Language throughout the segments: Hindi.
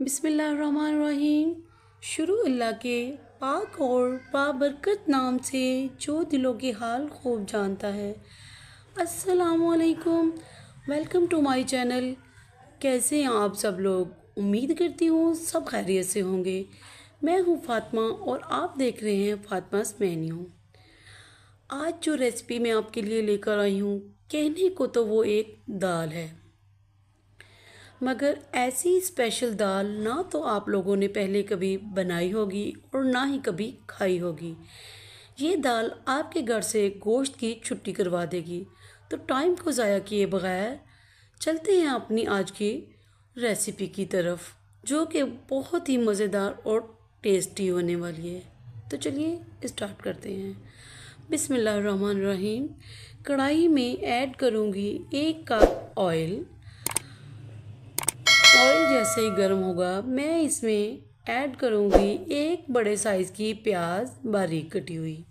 बिस्मिल्लाहिर्रहमानिर्रहीम। शुरू अल्लाह के पाक और बाबरकत नाम से जो दिलों के हाल खूब जानता है। अस्सलामुअलैकुम, वेलकम टू माय चैनल। कैसे हैं आप सब लोग? उम्मीद करती हूँ सब खैरियत से होंगे। मैं हूँ फ़ातिमा और आप देख रहे हैं फ़ातिमास मेन्यू। आज जो रेसिपी मैं आपके लिए लेकर आई हूँ, कहने को तो वो एक दाल है, मगर ऐसी स्पेशल दाल ना तो आप लोगों ने पहले कभी बनाई होगी और ना ही कभी खाई होगी। ये दाल आपके घर से गोश्त की छुट्टी करवा देगी। तो टाइम को ज़ाया किए बगैर चलते हैं अपनी आज की रेसिपी की तरफ, जो कि बहुत ही मज़ेदार और टेस्टी होने वाली है। तो चलिए स्टार्ट करते हैं। बिस्मिल्लाहिर्रहमानिर्रहीम। कढ़ाई में ऐड करूँगी 1 कप ऑयल। ऑयल जैसे ही गर्म होगा मैं इसमें ऐड करूँगी 1 बड़े साइज़ की प्याज बारीक कटी हुई।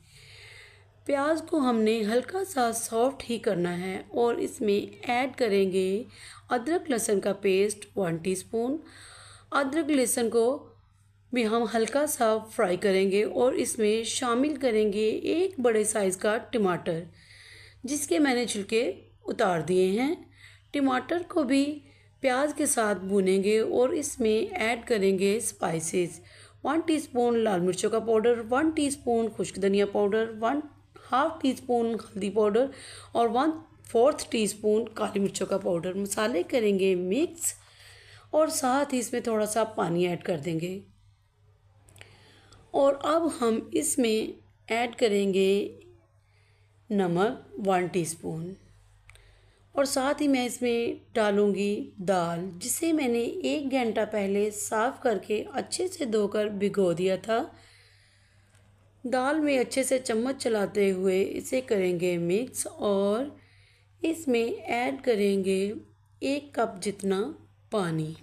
प्याज को हमने हल्का सा सॉफ्ट ही करना है और इसमें ऐड करेंगे अदरक लहसुन का पेस्ट 1 टीस्पून। अदरक लहसुन को भी हम हल्का सा फ्राई करेंगे और इसमें शामिल करेंगे 1 बड़े साइज़ का टमाटर, जिसके मैंने छिलके उतार दिए हैं। टमाटर को भी प्याज के साथ भूनेंगे और इसमें ऐड करेंगे स्पाइसेस। 1 टीस्पून लाल मिर्चों का पाउडर, 1 टीस्पून खुश्क धनिया पाउडर, 1/2 टीस्पून हल्दी पाउडर और 1/4 टीस्पून काली मिर्चों का पाउडर। मसाले करेंगे मिक्स और साथ ही इसमें थोड़ा सा पानी ऐड कर देंगे। और अब हम इसमें ऐड करेंगे नमक 1 टीस्पून और साथ ही मैं इसमें डालूँगी दाल, जिसे मैंने 1 घंटा पहले साफ़ करके अच्छे से धोकर भिगो दिया था। दाल में अच्छे से चम्मच चलाते हुए इसे करेंगे मिक्स और इसमें ऐड करेंगे 1 कप जितना पानी।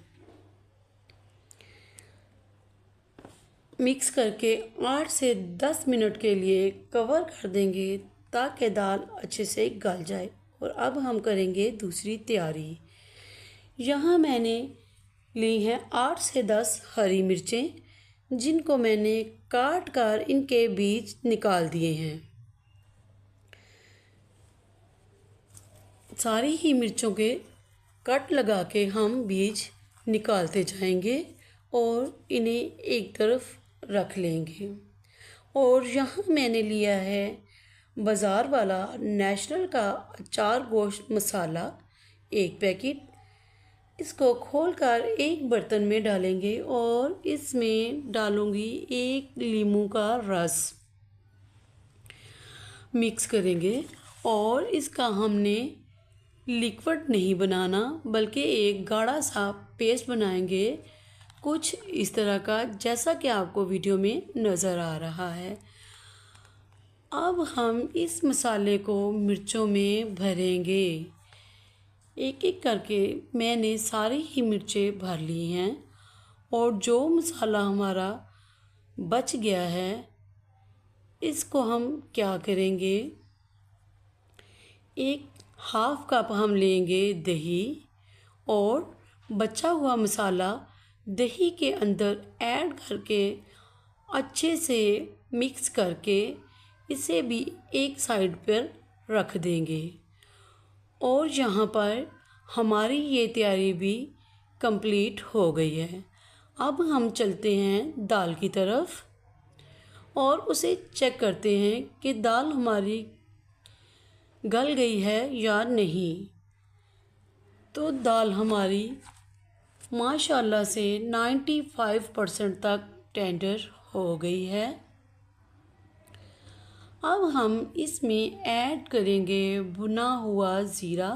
मिक्स करके 8 से 10 मिनट के लिए कवर कर देंगे ताकि दाल अच्छे से गल जाए। और अब हम करेंगे दूसरी तैयारी। यहाँ मैंने ली हैं 8 से 10 हरी मिर्चें, जिनको मैंने काट कर इनके बीज निकाल दिए हैं। सारी ही मिर्चों के कट लगा के हम बीज निकालते जाएंगे और इन्हें एक तरफ रख लेंगे। और यहाँ मैंने लिया है बाज़ार वाला नेशनल का अचार गोश्त मसाला 1 पैकेट। इसको खोलकर एक बर्तन में डालेंगे और इसमें डालूंगी 1 नींबू का रस। मिक्स करेंगे और इसका हमने लिक्विड नहीं बनाना, बल्कि एक गाढ़ा सा पेस्ट बनाएंगे, कुछ इस तरह का, जैसा कि आपको वीडियो में नज़र आ रहा है। अब हम इस मसाले को मिर्चों में भरेंगे। एक एक करके मैंने सारी ही मिर्चें भर ली हैं और जो मसाला हमारा बच गया है इसको हम क्या करेंगे, 1/2 कप हम लेंगे दही और बचा हुआ मसाला दही के अंदर ऐड करके अच्छे से मिक्स करके इसे भी एक साइड पर रख देंगे। और यहाँ पर हमारी ये तैयारी भी कंप्लीट हो गई है। अब हम चलते हैं दाल की तरफ और उसे चेक करते हैं कि दाल हमारी गल गई है या नहीं। तो दाल हमारी माशाल्लाह से 95% तक टेंडर हो गई है। अब हम इसमें ऐड करेंगे भुना हुआ ज़ीरा,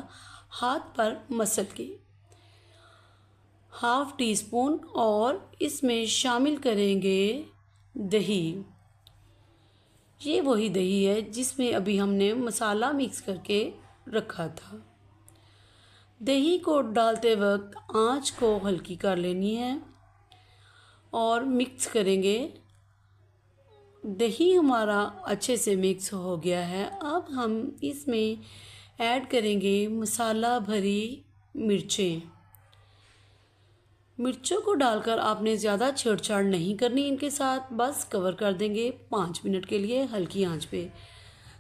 हाथ पर मसल के 1/2 टीस्पून और इसमें शामिल करेंगे दही। ये वही दही है जिसमें अभी हमने मसाला मिक्स करके रखा था। दही को डालते वक्त आंच को हल्की कर लेनी है और मिक्स करेंगे। दही हमारा अच्छे से मिक्स हो गया है। अब हम इसमें ऐड करेंगे मसाला भरी मिर्चें। मिर्चों को डालकर आपने ज़्यादा छेड़छाड़ नहीं करनी इनके साथ, बस कवर कर देंगे 5 मिनट के लिए हल्की आंच पे।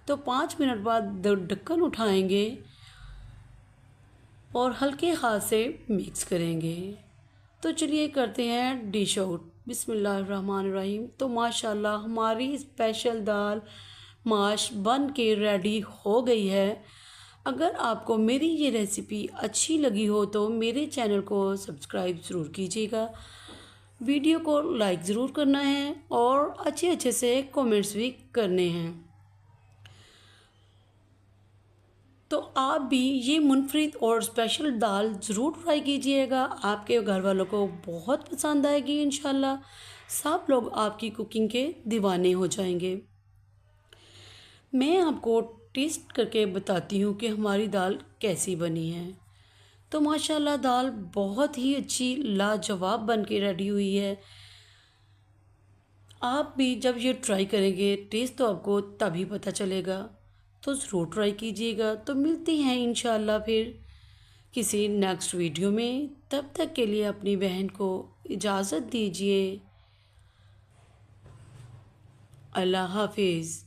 तो 5 मिनट बाद ढक्कन उठाएंगे और हल्के हाथ से मिक्स करेंगे। तो चलिए करते हैं डिश आउट। बिस्मिल्लाहिर्रहमानिर्रहीम। तो माशाल्लाह हमारी स्पेशल दाल माश बन के रेडी हो गई है। अगर आपको मेरी ये रेसिपी अच्छी लगी हो तो मेरे चैनल को सब्सक्राइब ज़रूर कीजिएगा, वीडियो को लाइक ज़रूर करना है और अच्छे अच्छे से कमेंट्स भी करने हैं। तो आप भी ये मुनफरिद और स्पेशल दाल ज़रूर ट्राई कीजिएगा, आपके घर वालों को बहुत पसंद आएगी इंशाल्लाह। सब लोग आपकी कुकिंग के दीवाने हो जाएंगे। मैं आपको टेस्ट करके बताती हूँ कि हमारी दाल कैसी बनी है। तो माशाल्लाह दाल बहुत ही अच्छी लाजवाब बन के रेडी हुई है। आप भी जब ये ट्राई करेंगे टेस्ट तो आपको तभी पता चलेगा, तो ज़रूर ट्राई कीजिएगा। तो मिलते हैं इंशाल्लाह फिर किसी नेक्स्ट वीडियो में। तब तक के लिए अपनी बहन को इजाज़त दीजिए। अल्लाह हाफिज़।